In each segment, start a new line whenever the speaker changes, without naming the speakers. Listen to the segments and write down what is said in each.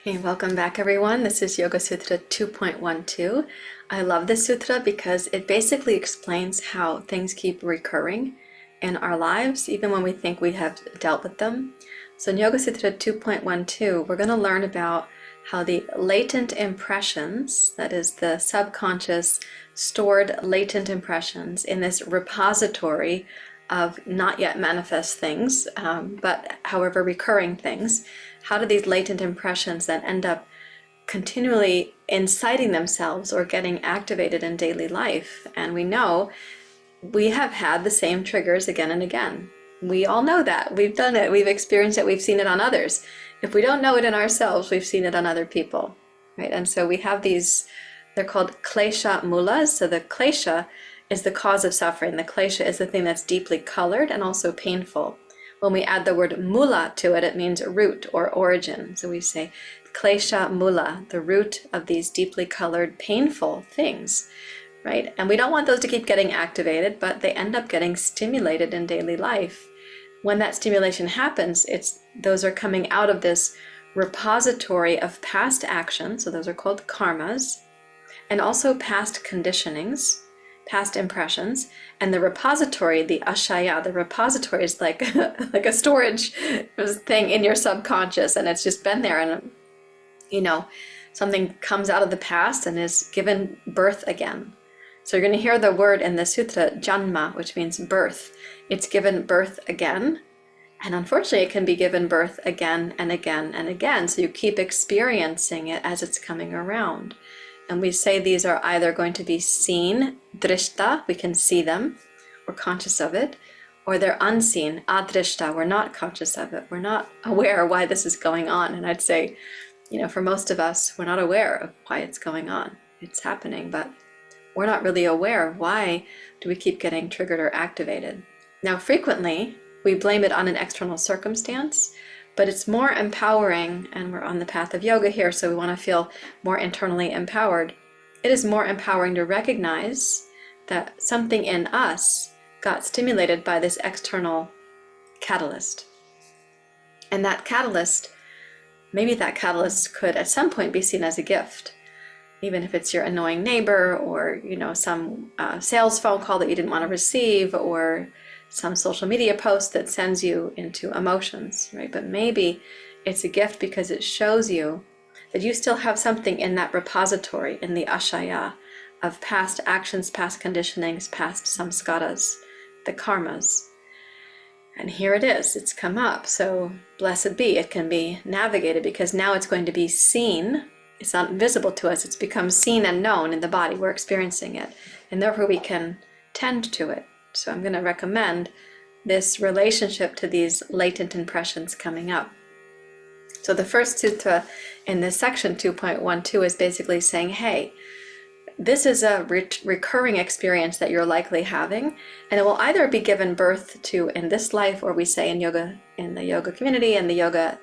Hey, welcome back everyone. This is Yoga Sutra 2.12. I love this sutra because it basically explains how things keep recurring in our lives, even when we think we have dealt with them. So in Yoga Sutra 2.12, we're going to learn about how the latent impressions, that is the subconscious stored latent impressions in this repository of not yet manifest things, but however recurring things, how do these latent impressions then end up continually inciting themselves or getting activated in daily life? And we know we have had the same triggers again and again. We all know that. We've done it. We've experienced it. We've seen it on others. If we don't know it in ourselves, we've seen it on other people, right? And so we have these, they're called klesha mulas. So the klesha is the cause of suffering. The klesha is the thing that's deeply colored and also painful. When we add the word mula to it, it means root or origin. So we say klesha mula, the root of these deeply colored, painful things, right? And we don't want those to keep getting activated, but they end up getting stimulated in daily life. When that stimulation happens, those are coming out of this repository of past actions, so those are called karmas, and also past conditionings, past impressions. And the repository, the ashaya, the repository is like a storage thing in your subconscious, and it's just been there, and something comes out of the past and is given birth again. So you're going to hear the word in the sutra, janma, which means birth. It's given birth again, and unfortunately it can be given birth again and again and again, so you keep experiencing it as it's coming around. And we say these are either going to be seen, dṛṣṭa, we can see them, we're conscious of it, or they're unseen, adrṣṭa, we're not conscious of it, we're not aware why this is going on. And I'd say, for most of us, we're not aware of why it's going on. It's happening, but we're not really aware of why do we keep getting triggered or activated. Now, frequently, we blame it on an external circumstance, but it's more empowering, and we're on the path of yoga here, so we want to feel more internally empowered. It is more empowering to recognize that something in us got stimulated by this external catalyst. And that catalyst, maybe that catalyst could at some point be seen as a gift, even if it's your annoying neighbor, or some sales phone call that you didn't want to receive, or some social media post that sends you into emotions, right? But maybe it's a gift because it shows you that you still have something in that repository, in the ashaya, of past actions, past conditionings, past samskaras, the karmas. And here it is, it's come up. So blessed be, it can be navigated, because now it's going to be seen. It's not visible to us, it's become seen and known in the body. We're experiencing it, and therefore we can tend to it. So I'm going to recommend this relationship to these latent impressions coming up. So the first sutra in this section 2.12 is basically saying, hey, this is a recurring experience that you're likely having, and it will either be given birth to in this life, or we say in yoga, in the yoga community and the yoga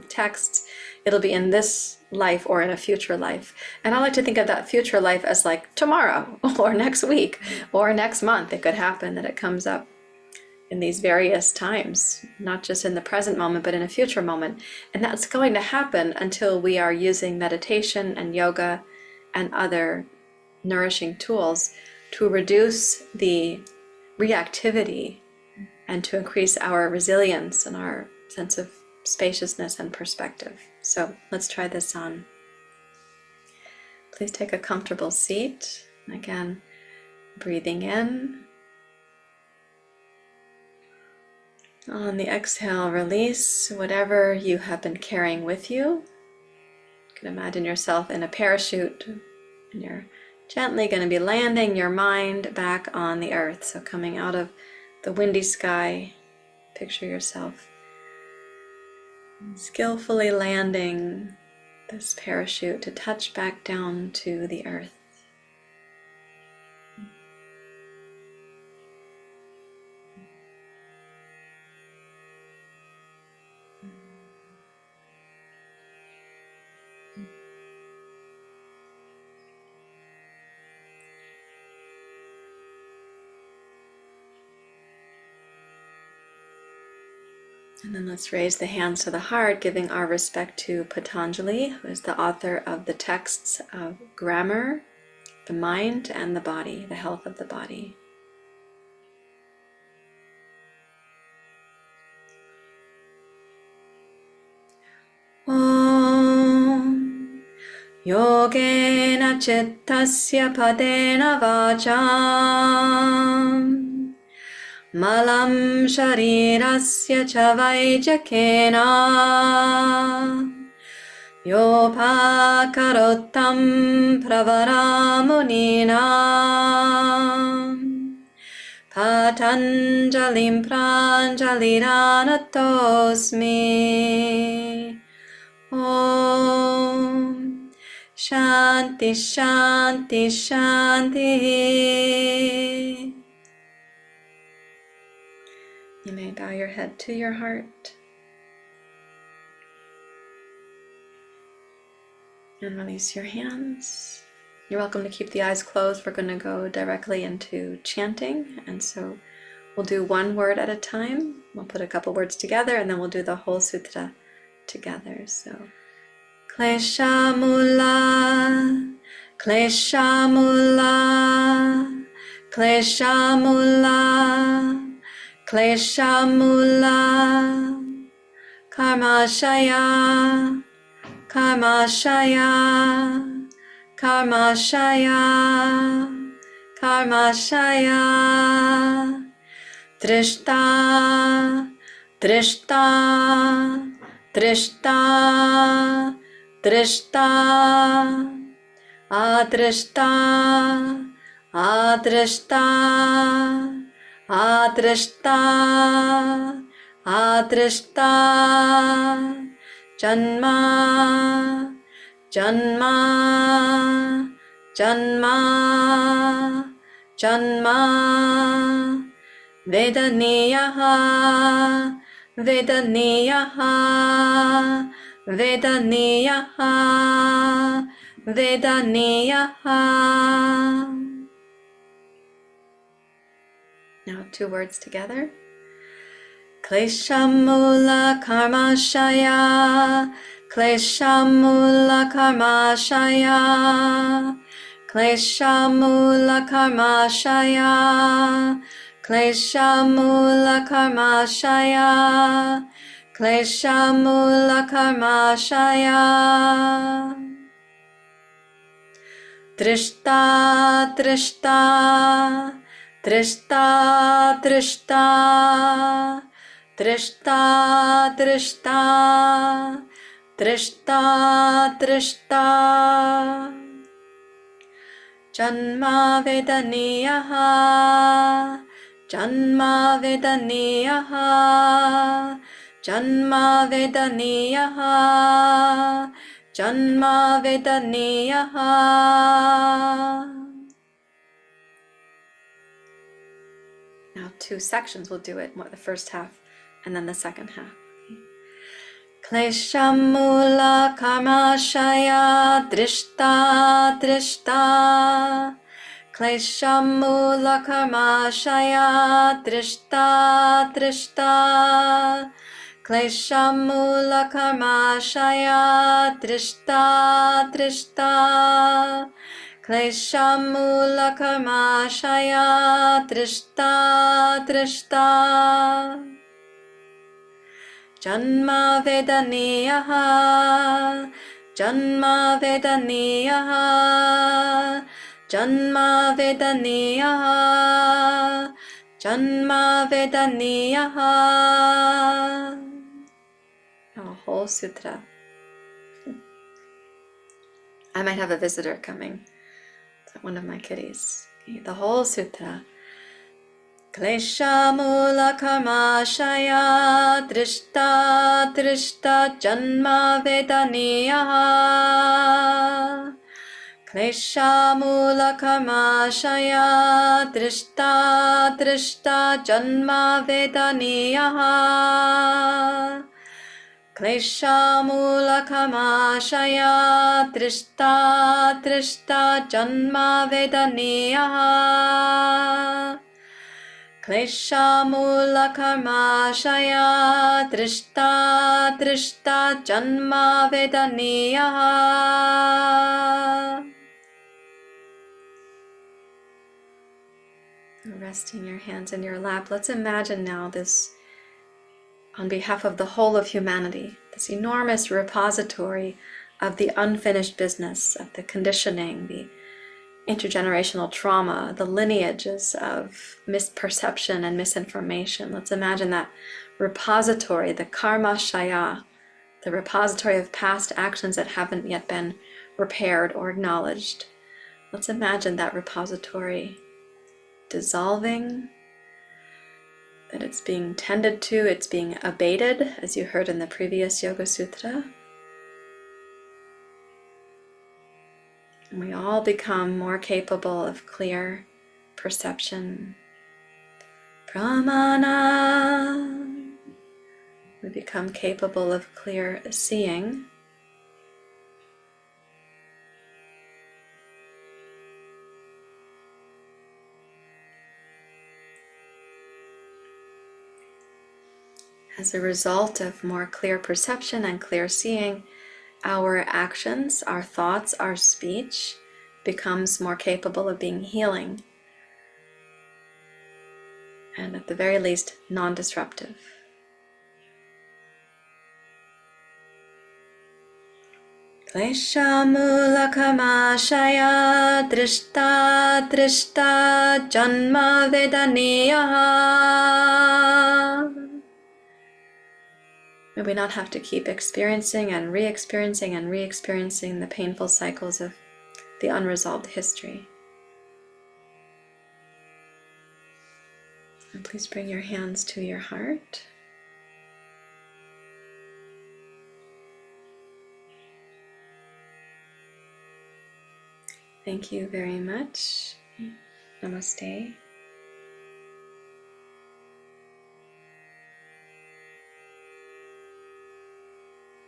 texts, it'll be in this life or in a future life. And I like to think of that future life as like tomorrow or next week or next month. It could happen that it comes up in these various times, not just in the present moment, but in a future moment. And that's going to happen until we are using meditation and yoga and other nourishing tools to reduce the reactivity and to increase our resilience and our sense of spaciousness and perspective. So let's try this on. Please take a comfortable seat. Again, breathing in. On the exhale, release whatever you have been carrying with you. You can imagine yourself in a parachute, and you're gently going to be landing your mind back on the earth. So coming out of the windy sky, picture yourself skillfully landing this parachute to touch back down to the earth. And then let's raise the hands to the heart, giving our respect to Patanjali, who is the author of the texts of grammar, the mind, and the body, the health of the body. Om Yogena Chittasya Padena Vacham Malam Sharirasya Chavajakena Yopakarotam Pravaramunina Patanjalim Pranjaliranatosmi. Om Shanti Shanti Shanti. You may bow your head to your heart and release your hands. You're welcome to keep the eyes closed. We're going to go directly into chanting, and so we'll do one word at a time. We'll put a couple words together and then we'll do the whole sutra together. So klesha mula, klesha mula, klesha mula, klesha mula, karmashaya, karmashaya, karmashaya, karmashaya, dṛṣṭa, dṛṣṭa, dṛṣṭa, dṛṣṭa, adrṣṭa, adrṣṭa, adrṣṭa, adrṣṭa, janma, janma, janma, janma, vedaniyaha, vedaniyaha, vedaniyaha, vedaniyaha. Now 2 words together. Kleshamula karmashaya, kleshamula karmashaya, kleshamula karmashaya, kleshamula karmashaya, kleshamula karmashaya. Dṛṣṭa, dṛṣṭa, dṛṣṭa, dṛṣṭa, dṛṣṭa, dṛṣṭa, dṛṣṭa, dṛṣṭa, janma vedaniyaha, janma vedaniyaha, janma vedaniyaha, janma vedaniyaha. Now 2 sections, we'll do it, the first half and then the second half. Kleshamula karmashaya, dṛṣṭa, dṛṣṭa, kleshamula karmashaya, dṛṣṭa, dṛṣṭa, kleshamula karmashaya, dṛṣṭa, dṛṣṭa, kleshamula karmashaya, dṛṣṭa, dṛṣṭa, janma vedaniyaha, janma vedaniyaha, janma vedaniyaha, janma vedaniyaha. Now a whole sutra. I might have a visitor coming. One of my kitties. Okay, the whole sutra. Kleshamula karmashaya, dṛṣṭa, dṛṣṭa, janma vedaniyaha. Kleshamula karmashaya, dṛṣṭa, dṛṣṭa, janma vedaniyaha. Kleshamula karmashaya, dṛṣṭa, dṛṣṭa, janma vedaniyaha. Klesha mula karmashaya dṛṣṭa dṛṣṭa janma vedaniyaha. Resting your hands in your lap, let's imagine now this, on behalf of the whole of humanity, this enormous repository of the unfinished business, of the conditioning, the intergenerational trauma, the lineages of misperception and misinformation. Let's imagine that repository, the karma shaya, the repository of past actions that haven't yet been repaired or acknowledged. Let's imagine that repository dissolving, that it's being tended to, it's being abated, as you heard in the previous Yoga Sutra. And we all become more capable of clear perception. Pramana. We become capable of clear seeing. As a result of more clear perception and clear seeing, our actions, our thoughts, our speech becomes more capable of being healing, and at the very least, non-disruptive. Klesha mula karmashaya dṛṣṭa dṛṣṭa janma vedaniyaha. May we not have to keep experiencing and re-experiencing and re-experiencing the painful cycles of the unresolved history. And please bring your hands to your heart. Thank you very much. Namaste.